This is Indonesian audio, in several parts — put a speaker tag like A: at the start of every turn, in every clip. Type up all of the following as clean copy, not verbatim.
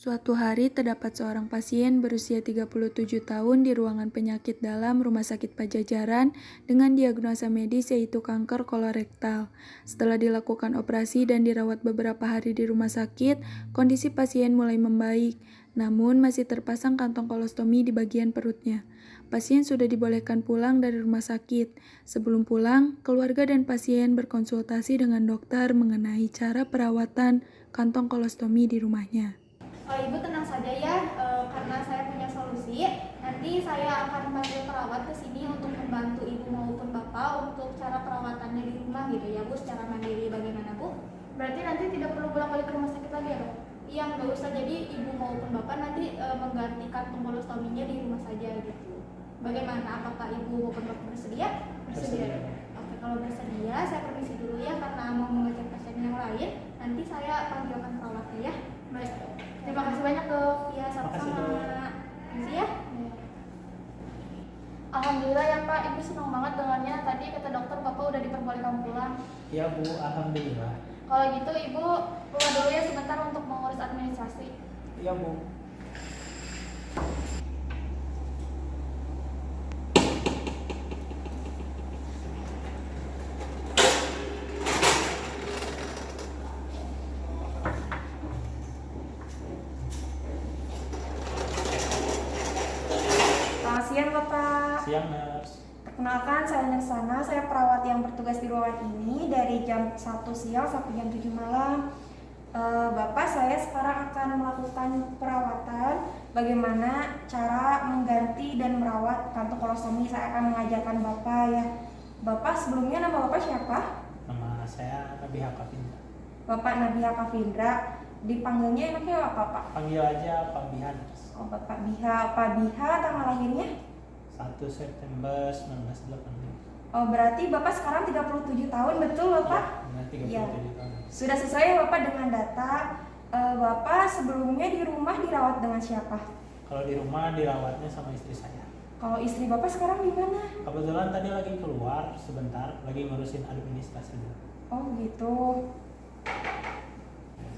A: Suatu hari terdapat seorang pasien berusia 37 tahun di ruangan penyakit dalam Rumah Sakit Pajajaran dengan diagnosa medis yaitu kanker kolorektal. Setelah dilakukan operasi dan dirawat beberapa hari di rumah sakit, kondisi pasien mulai membaik, namun masih terpasang kantong kolostomi di bagian perutnya. Pasien sudah dibolehkan pulang dari rumah sakit. Sebelum pulang, keluarga dan pasien berkonsultasi dengan dokter mengenai cara perawatan kantong kolostomi di rumahnya.
B: Ibu tenang saja ya, karena saya punya solusi. Nanti saya akan memanggil perawat ke sini untuk membantu ibu maupun bapak untuk cara perawatannya di rumah gitu ya bu, secara mandiri. Bagaimana bu? Berarti nanti tidak perlu pulang balik ke rumah sakit lagi ya bu? Iya, nggak usah. Jadi ibu maupun bapak nanti mengganti kantong kolostominya di rumah saja gitu. Bagaimana? Apakah ibu maupun bapak bersedia? Bersedia. Oke, kalau bersedia saya permisi dulu ya karena mau mengecek pasien yang lain. Nanti saya panggilkan perawatnya ya. Baik. Terima kasih banyak dok. Ya sama-sama. Makasih ya. Alhamdulillah ya Pak, Ibu senang banget dengannya. Tadi kata dokter Bapak udah diperbolehkan pulang.
C: Ya Bu, alhamdulillah.
B: Kalau gitu Ibu keluar dulu ya sebentar untuk mengurus administrasi.
C: Ya Bu.
D: Selamat siang Bapak.
C: Siang Nurse.
D: Perkenalkan saya Nersana, saya perawat yang bertugas di ruangan ini dari jam 1 siang sampai jam 7 malam. Bapak, saya sekarang akan melakukan perawatan bagaimana cara mengganti dan merawat kantong kolostomi. Saya akan mengajarkan Bapak ya. Bapak, sebelumnya nama Bapak siapa?
C: Nama saya Nabiha Kafindra.
D: Bapak Nabiha Kafindra. Dipanggilnya enaknya apa Pak?
C: Panggil aja Pak Bihan.
D: Oh, Bapak Biha. Pak Biha, tanggal lahirnya?
C: 1 September 1985.
D: Oh, berarti Bapak sekarang 37 tahun, betul Bapak?
C: Ya, 37 tahun.
D: Sudah sesuai ya Bapak dengan data. Bapak sebelumnya di rumah dirawat dengan siapa?
C: Kalau di rumah dirawatnya sama istri saya.
D: Kalau istri Bapak sekarang di mana?
C: Kebetulan tadi lagi keluar sebentar, lagi ngurusin administrasi dulu.
D: Oh gitu.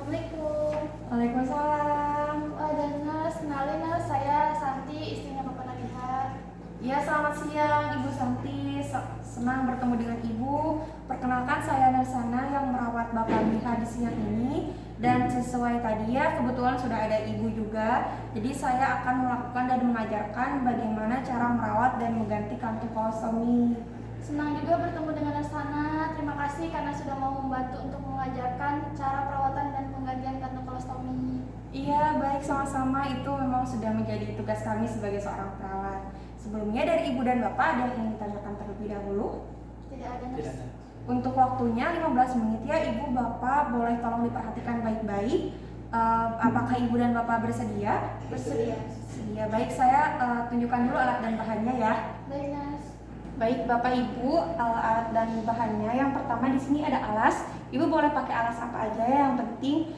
B: Assalamualaikum.
D: Waalaikumsalam.
B: Dan Nurse, kenalin Nurse, saya Santi, istrinya Bapak Nabiha.
D: Ya, selamat siang Ibu Santi. Senang bertemu dengan Ibu. Perkenalkan saya Nersana yang merawat Bapak Biha di siang ini. Dan sesuai tadi ya, kebetulan sudah ada Ibu juga. Jadi saya akan melakukan dan mengajarkan bagaimana cara merawat dan mengganti kantong kolostomi.
B: Senang juga bertemu dengan Nersana. Terima kasih karena sudah mau membantu untuk mengajarkan cara perawatan dan penggantian kantong kolostomi.
D: Iya, baik, sama-sama. Itu memang sudah menjadi tugas kami sebagai seorang perawat. Sebelumnya dari Ibu dan Bapak ada yang ingin ditanyakan terlebih dahulu?
B: Tidak ada Nurse.
C: Tidak ada.
D: Untuk waktunya 15 menit ya Ibu, Bapak boleh tolong diperhatikan baik-baik. Apakah Ibu dan Bapak bersedia?
B: Bersedia.
D: Bersedia. Baik, saya tunjukkan dulu alat dan bahannya ya.
B: Baik Nurse.
D: Baik Bapak Ibu, alat dan bahannya. Yang pertama di sini ada alas. Ibu boleh pakai alas apa aja ya, yang penting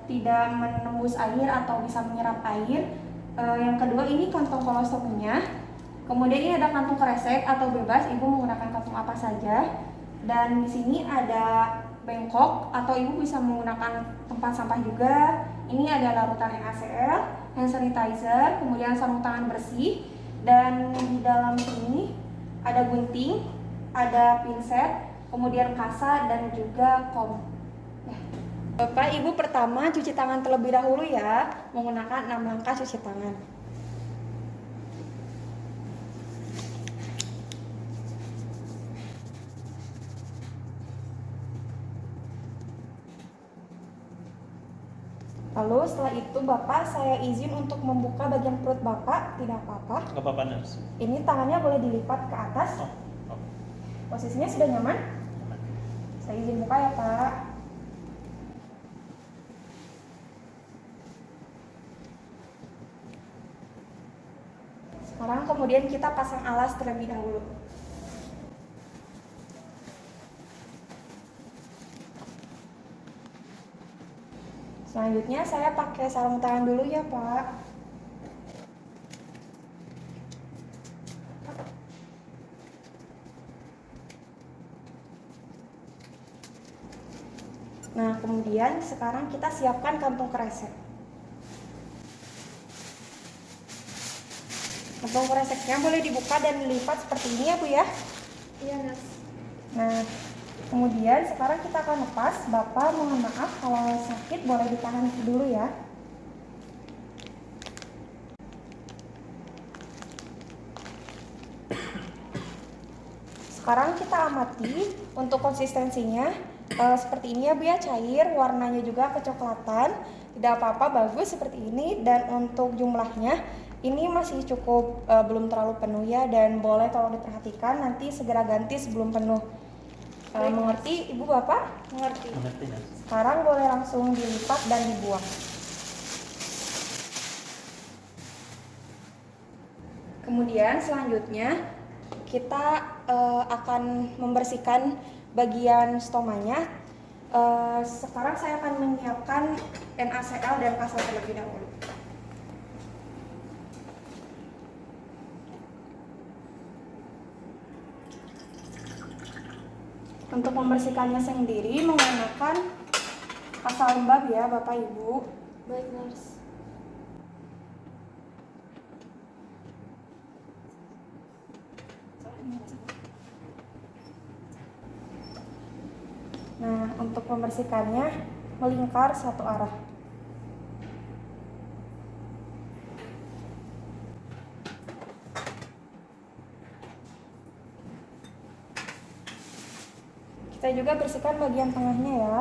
D: tidak menembus air atau bisa menyerap air. Yang kedua ini kantong kolostominya. Kemudian ini ada kantong kresek atau bebas, Ibu menggunakan kantong apa saja. Dan di sini ada bengkok atau Ibu bisa menggunakan tempat sampah juga. Ini ada larutan NaCl, hand sanitizer, kemudian sarung tangan bersih. Dan di dalam sini ada gunting, ada pinset, kemudian kasa dan juga kom. Ya. Bapak Ibu pertama cuci tangan terlebih dahulu ya, menggunakan 6 langkah cuci tangan. Lalu setelah itu Bapak, saya izin untuk membuka bagian perut Bapak, tidak apa-apa.
C: Gak apa-apa Nurse.
D: Ini tangannya boleh dilipat ke atas.
C: Oh.
D: Posisinya sudah nyaman?
C: Aman.
D: Saya izin buka ya Pak. Sekarang kemudian kita pasang alas terlebih dahulu. Selanjutnya saya pakai sarung tangan dulu ya Pak. Nah kemudian sekarang kita siapkan kantung kresek. Untuk reseknya boleh dibuka dan dilipat seperti ini ya Bu ya.
B: Iya, Nas.
D: Nah, kemudian sekarang kita akan lepas. Bapak mohon maaf kalau sakit boleh ditahan dulu ya. Sekarang kita amati untuk konsistensinya seperti ini ya Bu ya, cair, warnanya juga kecoklatan, tidak apa-apa, bagus seperti ini. Dan untuk jumlahnya ini masih cukup, belum terlalu penuh ya, dan boleh tolong diperhatikan nanti segera ganti sebelum penuh. Mengerti Ibu Bapak?
B: Mengerti.
C: Mengerti Nas?
D: Sekarang boleh langsung dilipat dan dibuang. Kemudian selanjutnya kita akan membersihkan bagian stomanya. Sekarang saya akan menyiapkan NaCl dan KSL terlebih dahulu. Untuk membersihkannya sendiri menggunakan KSL lembab ya Bapak Ibu.
B: Baik, Nas.
D: Nah, untuk membersihkannya melingkar satu arah. Kita juga bersihkan bagian tengahnya ya.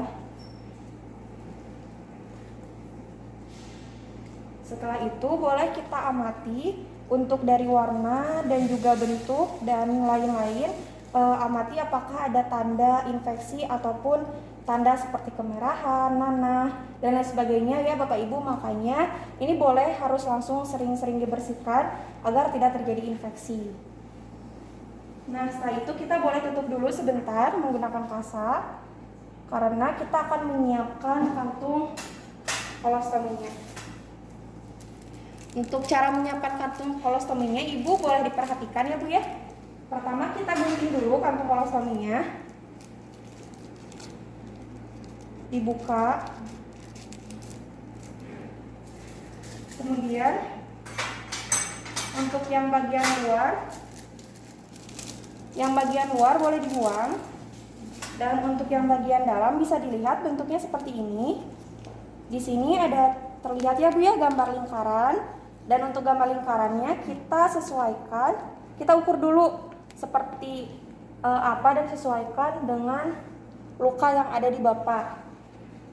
D: Setelah itu boleh kita amati untuk dari warna dan juga bentuk dan lain-lain. Amati apakah ada tanda infeksi ataupun tanda seperti kemerahan, nanah, dan lain sebagainya ya Bapak Ibu. Makanya ini boleh harus langsung sering-sering dibersihkan agar tidak terjadi infeksi. Nah, setelah itu kita boleh tutup dulu sebentar menggunakan kasa karena kita akan menyiapkan kantung kolostominya. Untuk cara menyiapkan kantung kolostominya, Ibu boleh diperhatikan ya Bu ya. Pertama kita gunting dulu kantung kolostominya. Dibuka. Kemudian untuk yang bagian luar boleh dibuang. Dan untuk yang bagian dalam bisa dilihat bentuknya seperti ini. Di sini ada terlihat ya Bu ya gambar lingkaran. Dan untuk gambar lingkarannya kita sesuaikan, kita ukur dulu seperti apa dan sesuaikan dengan luka yang ada di Bapak.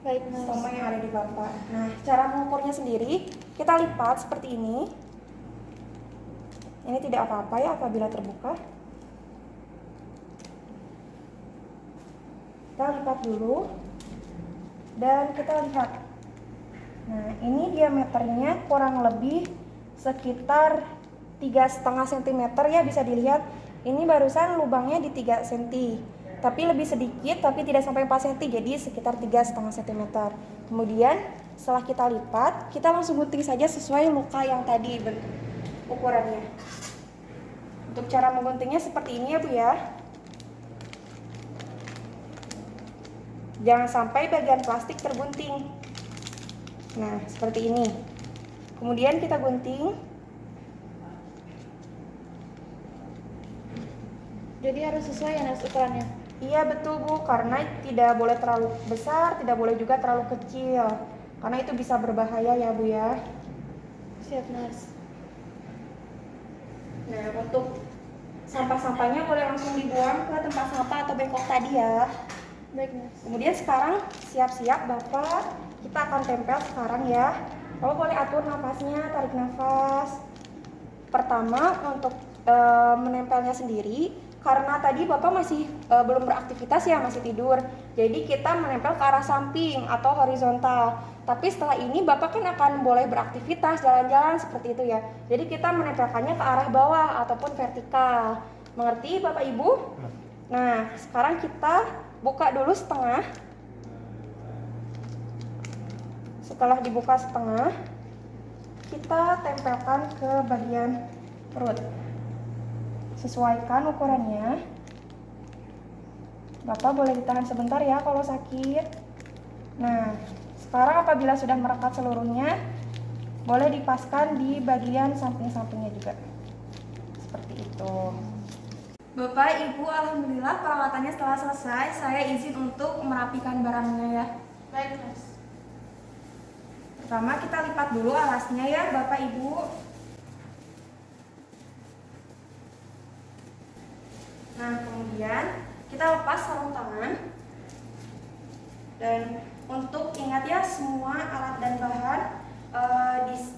B: Baik, Nas.
D: Stoma yang ada di Bapak. Nah, cara mengukurnya sendiri kita lipat seperti ini. Ini tidak apa-apa ya apabila terbuka. Kita lipat dulu dan kita lihat. Nah, ini diameternya kurang lebih sekitar 3,5 cm ya, bisa dilihat. Ini barusan lubangnya di 3 cm, tapi lebih sedikit, tapi tidak sampai 4 cm, jadi sekitar 3,5 cm. Kemudian setelah kita lipat, kita langsung gunting saja sesuai luka yang tadi bentuk ukurannya. Untuk cara mengguntingnya seperti ini ya Bu ya. Jangan sampai bagian plastik tergunting. Nah, seperti ini. Kemudian kita gunting.
B: Jadi harus sesuai ya, Nas, ukurannya.
D: Iya betul Bu, karena tidak boleh terlalu besar, tidak boleh juga terlalu kecil. Karena itu bisa berbahaya ya Bu ya.
B: Siap, Nas.
D: Nah, untuk sampah-sampahnya boleh langsung dibuang ke tempat sampah atau bengkok tadi ya.
B: Baik, Nas.
D: Kemudian sekarang siap-siap Bapak, kita akan tempel sekarang ya. Bapak boleh atur nafasnya, tarik nafas. Pertama untuk menempelnya sendiri, karena tadi Bapak masih belum beraktivitas ya, masih tidur. Jadi kita menempel ke arah samping atau horizontal. Tapi setelah ini Bapak kan akan boleh beraktivitas, jalan-jalan seperti itu ya. Jadi kita menempelkannya ke arah bawah ataupun vertikal. Mengerti Bapak Ibu? Nah, sekarang kita buka dulu setengah. Setelah dibuka setengah, kita tempelkan ke bagian perut. Sesuaikan ukurannya. Bapak boleh ditahan sebentar ya kalau sakit. Nah, sekarang apabila sudah merekat seluruhnya, boleh dipaskan di bagian samping-sampingnya juga. gitu. Bapak, Ibu, alhamdulillah perawatannya setelah selesai. Saya izin untuk merapikan barangnya ya.
B: Baik, Mas.
D: Pertama kita lipat dulu alasnya ya Bapak Ibu. Nah, kemudian kita lepas sarung tangan. Dan untuk ingat ya, semua alat dan bahan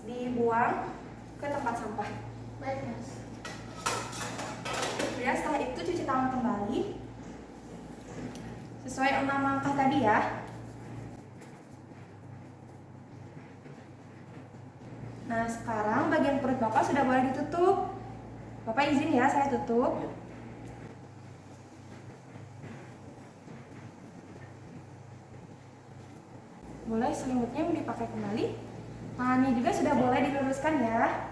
D: dibuang ke tempat sampah.
B: Baik, Mas.
D: Ya, setelah itu cuci tangan kembali sesuai 6 langkah tadi ya. Nah, sekarang bagian perut Bapak sudah boleh ditutup. Bapak izin ya, saya tutup. Boleh selimutnya dipakai kembali. Tangannya juga sudah boleh diluruskan ya.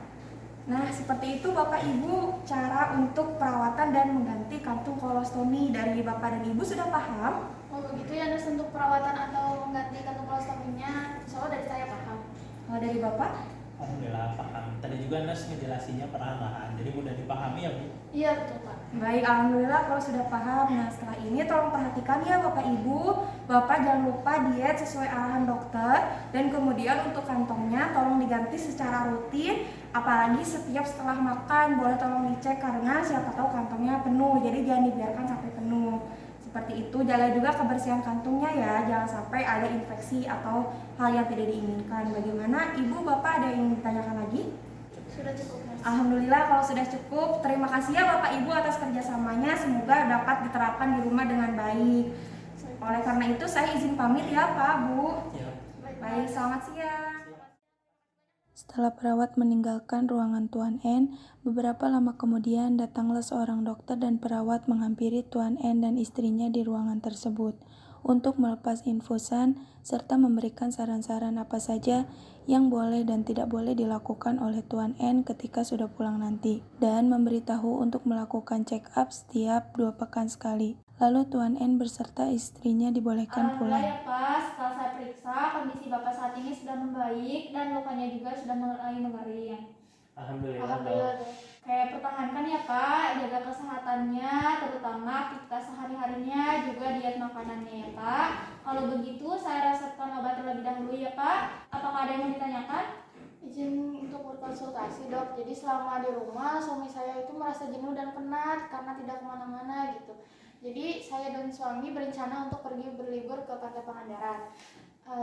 D: Nah, seperti itu Bapak Ibu cara untuk perawatan dan mengganti kantung kolostomi. Dari Bapak dan Ibu sudah paham?
B: Oh begitu ya, Nurse, untuk perawatan atau mengganti kantung kolostominya, insya Allah dari saya paham.
D: Kalau dari Bapak?
C: Alhamdulillah paham. Tadi juga Nurse ngejelasinnya perlahan-lahan, jadi mudah dipahami ya Bu.
B: Iya betul, Pak.
D: Baik, alhamdulillah kalau sudah paham. Nah, setelah ini tolong perhatikan ya Bapak Ibu. Bapak jangan lupa diet sesuai arahan dokter. Dan kemudian untuk kantongnya tolong diganti secara rutin. Apalagi setiap setelah makan, boleh tolong dicek karena siapa tahu kantongnya penuh. Jadi jangan dibiarkan sampai penuh. Seperti itu, jaga juga kebersihan kantungnya ya. Jangan sampai ada infeksi atau hal yang tidak diinginkan. Bagaimana Ibu, Bapak ada yang ditanyakan lagi?
B: Sudah cukup, Mas.
D: Alhamdulillah kalau sudah cukup. Terima kasih ya Bapak Ibu atas kerjasamanya. Semoga dapat diterapkan di rumah dengan baik. Oleh karena itu saya izin pamit ya Pak, Bu.
C: Ya.
D: Baik, selamat siang.
A: Setelah perawat meninggalkan ruangan Tuan N, beberapa lama kemudian datanglah seorang dokter dan perawat menghampiri Tuan N dan istrinya di ruangan tersebut untuk melepas infusan serta memberikan saran-saran apa saja yang boleh dan tidak boleh dilakukan oleh Tuan N ketika sudah pulang nanti, dan memberitahu untuk melakukan check up setiap 2 pekan sekali. Lalu Tuan N beserta istrinya dibolehkan
B: Alhamdulillah
A: pulang.
B: ya Pak, setelah saya periksa kondisi Bapak saat ini sudah membaik dan lukanya juga sudah mulai mengering.
C: Alhamdulillah.
B: Alhamdulillah. Kayak pertahankan ya Pak, jaga kesehatannya, terutama aktivitas sehari-harinya, juga diet makanannya ya Pak. Kalau begitu saya resepkan obat terlebih dahulu ya Pak. Apakah ada yang mau ditanyakan? Izin untuk berkonsultasi dok. Jadi selama di rumah suami saya itu merasa jenuh dan penat karena tidak kemana-mana gitu. Jadi saya dan suami berencana untuk pergi berlibur ke Pantai Pangandaran.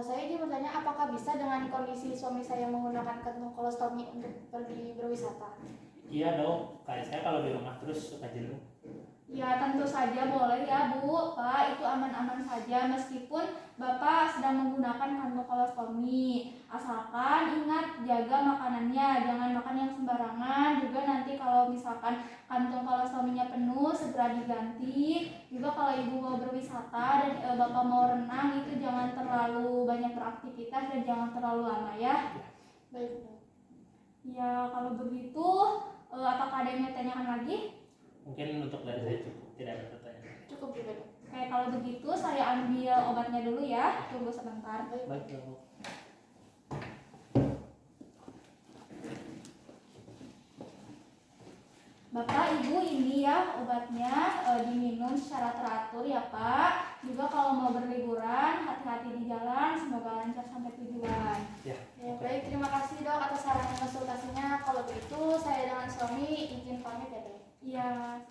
B: Saya ingin bertanya apakah bisa dengan kondisi suami saya menggunakan kantung kolostomi untuk pergi berwisata?
C: Iya dok, kayak saya kalau di rumah terus suka jenuh.
B: Ya tentu saja boleh ya Bu, Pak, itu aman-aman saja meskipun Bapak sedang menggunakan kantung kolostomi. Asalkan ingat jaga makanannya, jangan makan yang sembarangan. Juga nanti kalau misalkan kantung kolostominya penuh segera diganti. Juga kalau Ibu mau berwisata dan Bapak mau renang itu jangan terlalu banyak beraktivitas dan jangan terlalu lama ya. Baik Bu. Ya kalau begitu apakah ada yang mau ditanyakan lagi?
C: Mungkin untuk dari saya cukup, tidak ada pertanyaan.
B: Cukup juga dok. Oke, kalau begitu saya ambil obatnya dulu ya. Tunggu sebentar.
C: Baik dok.
B: Bapak, Ibu, ini ya obatnya diminum secara teratur ya Pak. Juga kalau mau berliburan, hati-hati di jalan, semoga lancar sampai tujuan.
C: Ya.
B: Baik, terima kasih dok atas saran dan konsultasinya. Kalau begitu saya dengan suami izin pamit ya dok. Iya.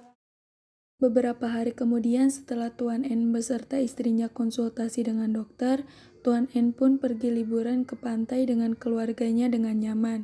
A: Beberapa hari kemudian setelah Tuan N beserta istrinya konsultasi dengan dokter, Tuan N pun pergi liburan ke pantai dengan keluarganya dengan nyaman.